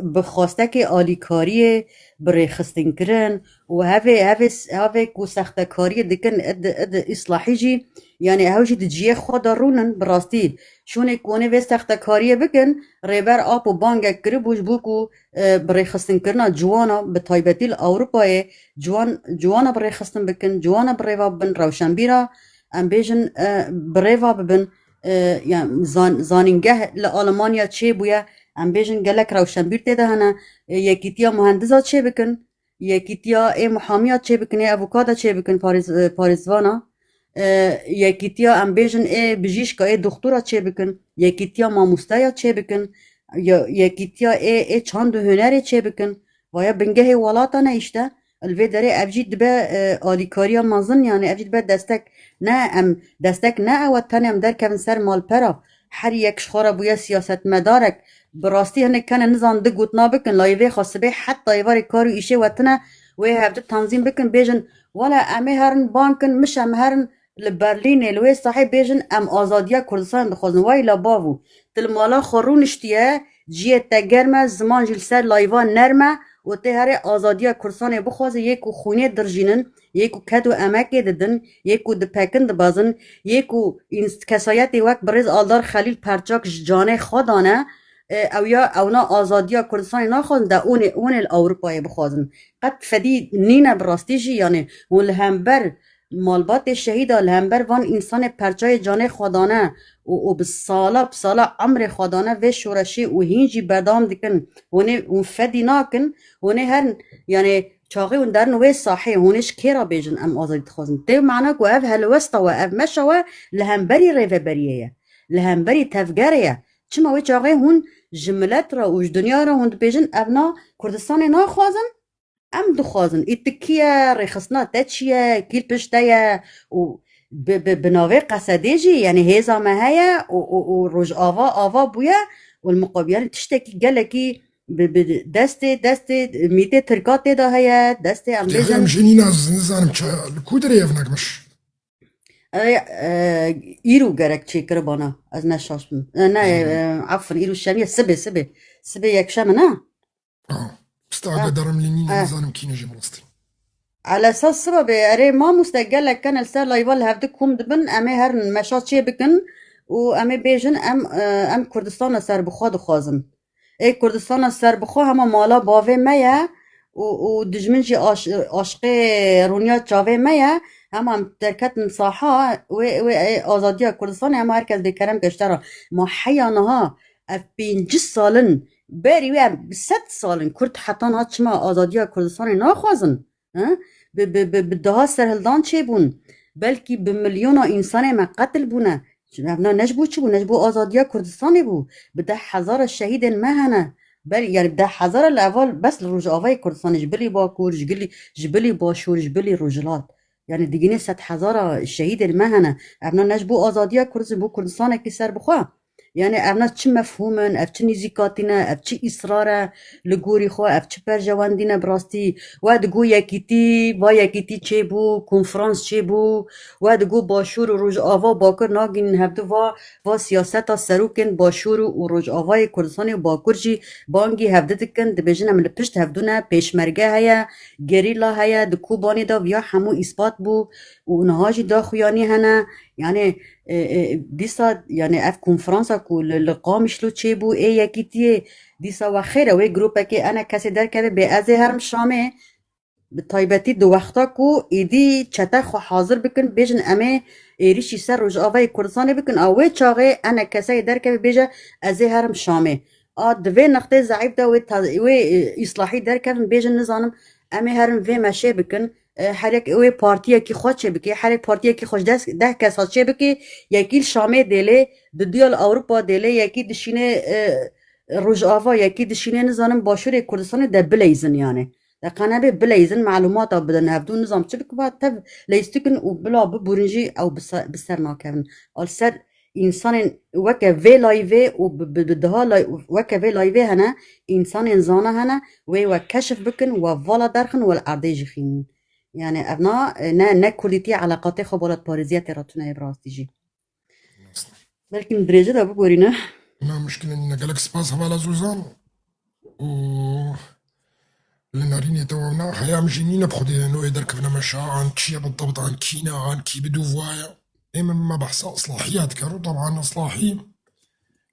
بخواستك آليكاري بريخستن كرن و هفه کو سخته کاری دکن اد اصلاحی جی يعني هاوجي تجيه خدا رونن براستي شوني كوني في سخته کاری بکن ریبر آب و بانگ کربوش بوكو بريخستن كرنا جوانا بطايبتي الأوروباي جوانا بريخستن بكن جوانا بريفا بن روشنبيرا ام بيجن بريفا ببن يعني زانينگه لألمانيا چه بويا ام بيجن گلك روشنبير تيده هنا يكيتيا مهندسات چه بكن يكيتيا اي محاميات چه بكن اي افوكادا چه بكن پاريزوانا يكيتيا ام بيجن اي بجيشكا اي دكتورا چه بكن يكيتيا ماموستايا چه بكن يكيتيا اي چاند هنري چه بكن ويا بنگه ولاتانا işte الوی داره افجید به آلیکاریا مازن يعني افجید به دستک نه او تنم در کن سر مال پرا هر یک شخورا بویا سیاست مدارک براستی هنه کنه نزان ده گوتنا بکن لایوه خاصبه حتی ایوار کارو ایشه وطنه و هفته تنظیم بکن بیجن ولا امه هرن بانکن مش ام هرن لبرلین الوی صاحب بیجن ام آزادیا کردستان دخوزن وای لباوو تلمالا خورون اشتیه جیه تگرمه زمان جل سر لایوان نرمه و ته هر آزادیا کردستان بخوازه یکو خونه درجینن یکو کدو امکه ددن یکو دپکن دبازن یکو کسایت وقت برز آلدار خلیل پرچاک جانه خودانه او یا اونا آزادیا کردستان ناخوازن دا اون الاوروپای بخوازن قد فدی نینه براستیجی یعنی و لهمبر مالبات شهیده لهمبر وان انسان پرچای جانه خودانه و بسالا عمر خودانه و شورشی و هینجی بردام دکن و فدی ناکن هونه هر يعني چاقي وندرن وي صاحي هونش كيرا بيجن ام آزادي تخوزن تيو معناك واف هلوستا واف مشوا لهمبري ريفا بريا لهمبري تفجريا چما وي چاقي هون جملت را وش دنيا را هون بيجن ابنا كردستان ناخوازن ام دخوازن اتكيا ريخصنا تاتشيا كيل پشتايا و بناوي قصديجي يعني هيزا ما هيا و روج آوا بويا والمقابيان تشتكي قالكي دست میته ترکات ده هیا دست ام دي بیجن هم جنين نزانم الكودري يفنك مش ایرو گرک چی کر بانا از نشاشم نه عفوا ایرو شمیه سبه یک شم نه بستعجل درم لنين نزانم كينو جي بلاستي على اساس سبب اري ما مستقل كان السر لا يبال هفدكم دبن امي هر مشات شي بكن و امي بيجن ام كردستان سر بخواد خوازن ای کردستان سر بخو همه مالا باوه میا و دجمنجی عاشق رونیا چاوه میا هم درکت مساحه و آزادی کردستان هم هرکس بکرم گشتره ما حیانها اف 5 سالن بری و 100 سالن کرد حتی ها چما آزادی کردستان ناخوازن به ده سرهلدان چه بون بلکه به میلیون انسان ما قتل بونه نحن نجبو چی بو نجبو آزادیا کردستانی بو بده 1000 شهید مهنه بل يعني بده 1000 الاول بس الرجاوي كردستان جبلي باكور جبلي باشور جبلي رجلات يعني ديجيني 100,000 شهيد المهنه ابنا نجبو آزادیا کردستان بو کردستان کی سر بخوا يعني ابنا چه مفهومن اف چه نزیکاتینه اف چه اصراره لگوری خو اف چه پرجواندینه براستی و دگو یکیتی چه بو کنفرانس چه بو و دگو باشور و روج آوا باکر ناگین هفته و سیاست سروکن باشور و روج آوای کردستان و باکر جی بانگی هفته دکن دبیجن عمل پشت هفدونه پیشمرگه هیا گریلا هیا دکو بانی دا ویا همو اثبات بو و اونها جی دا خویانی هنه يعني ديسا يعني اف كونفرنسا كو لقام شلو تشيبو اي يكيتي ديسا وخيره وي جروبا كي انا كاسي در كده بأزي هرم شامي بتایبەتی دو وەختا کو ئیدی چەتە خو حاضر بکن بێژن ئەمێ ئێریشی سەر ڕۆژئاوای کوردستانê bikin a wê çaxê ene keseyê derkeve bêje ez ê herim Şamê a di vê nextê zeîf de wê îslahî derkevin bêjin nizanim em ê herin vê meşê bikin herek wê partiyekî xwe çê bike herek partiyekî xwe ji 10 kes hat çê bike yekî Şamê dêlê di diyal Ewropa dêlê yekî dişîne rojava yekî dişîne nizanim başûrê Kurdistanê de bileyzin yani قنابه بليزن معلومات او بدن هفدون نظام تشبك بعد تب ليستكن وبلا ببورنجي او بسر ناكفن السر انسان وكا في لايفي وبدها وكا في لايفي هنا انسان انزانا هنا وكشف بكن وفالا درخن والعرديج خين يعني ابنا نا كرديتي علاقاتي خبالات باريزية راتونا ابراز تيجي بلكن درجة دا بقورينا ما مشكلة إن قالك سباس هوالا زوزان و لناريني تونا حياة مجنينة بخدي إنه يقدر كيف مشى عن شيء بالضبط عن كينا عن كي بدو فوايا إما ما بحث إصلاحيات كانوا طبعا إصلاحي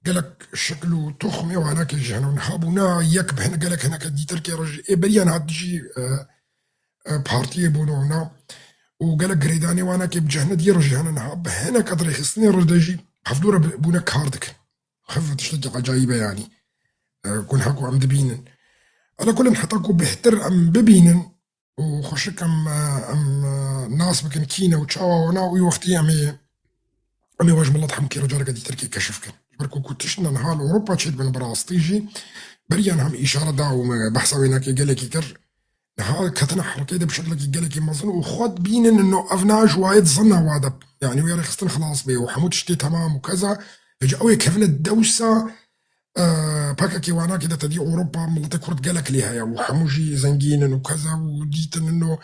قالك شكله تخمي وهناك يجهنوا نحابونا يكب هنا قالك هناك دي تركي رجل بريان هاد تجي بارتي بونونا وقالك قريداني وانا كي بجهنا دي رجهنا نحاب هنا قدر يخصني رجدجي حفدورة بونا كاردك خفت تشتجع عجايبة يعني كون حكو عم دبينن على كل حتاكو بهتر ام ببينن وخشك ام ناس بكن كينا وتشاوا وانا وقتي امي واجب الله تحمكي رجال قد تركي كشف كان بركو كنتشنا نهال اوروبا تشد من براستيجي بريان هم اشاره داو بحث وينك قال لك كر نهال كتنا حركه بشكل قال لك مظن وخد بينن انه افناج وايد ظنا وادب يعني ويا رخصتن خلاص بي وحمود شتي تمام وكذا اجا قوي كيفن الدوسه باكا كيوانا كده تدي اوروبا ملتي كرد قالك ليها يا وحموجي زنجين وكذا وديتن انه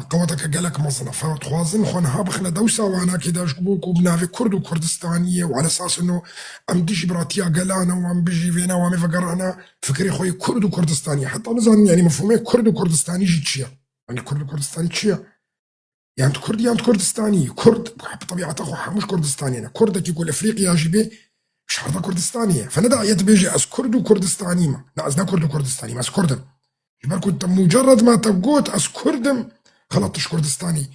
قوتك قالك مصنف توازن خونها بخنا دوسه وانا كده جبوك وبنافي كرد وكردستانيه وعلى اساس انه ام ديجي براتيا قالانا وام بيجي فينا وام فقرانا فكري خوي كرد وكردستاني حتى نظن يعني مفهومي كرد وكردستاني جي تشيا يعني كرد وكردستاني تشيا يعني كردي يعني كردستاني كرد بطبيعته خو مش كردستاني انا كردك يقول افريقيا جيبي مش هذا كردستانية فندع يتبيجي أس كرد وكردستاني ما نعزنا كرد وكردستاني ما أس كردم جبال كنت مجرد ما تبقوت أس كردم خلطش كردستاني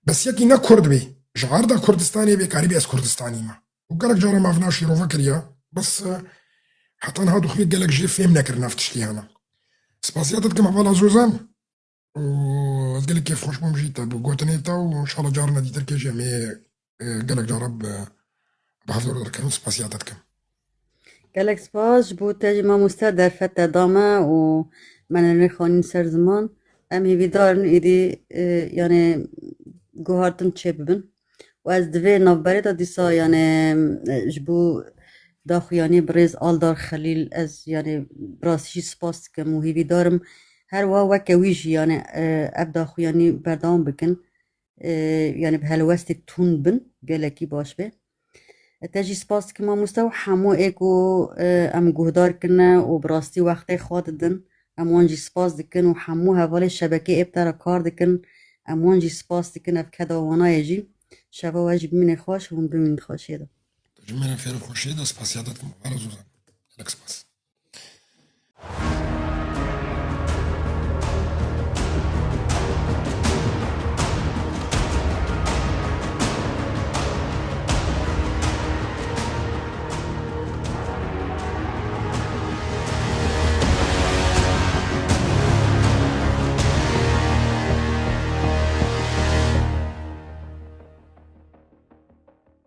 بس يكي نا كرد بي جعار دا كردستاني بي كاريبي أس كردستاني ما وقالك جارة ما فناش يروفا كريا بس حتى أنا هادو خفيت قالك جي فيم نكر نافتش لي هنا سباسياتك كما فالا زوزان وقالك كيف خوش بمجيتا بقوتنيتا وإن شاء الله جارنا دي تركي جميع قالك جارب بحضر كانوا سباسياتك گلک سپاس بو تجمع مستا در فتا داما و من نخوانین سر زمان ام هیوی دارن ایدی یعنی گوهارتن چه ببن و از دوی نوبره دا دیسا یعنی جبو داخویانی بریز آلدار خلیل از یعنی براسیشی سپاس کم و هیوی دارم هر وکه ویجی یعنی اب داخویانی بردام بکن یعنی به هلوست تون بن گلکی باش به تاجي سباس كما مستوى حمو ايكو ام جهدار كنا وبراستي وقتي خاطدن امان جی سپاس دکن و همو حوالی شبکه ابتر کار دکن امان جی سپاس دکن اف کداوانای جی شبا واجب من خوش و بمین خوشیده تجمعنا في الخوشيدة سباسيادات كم على زوزان لك سباس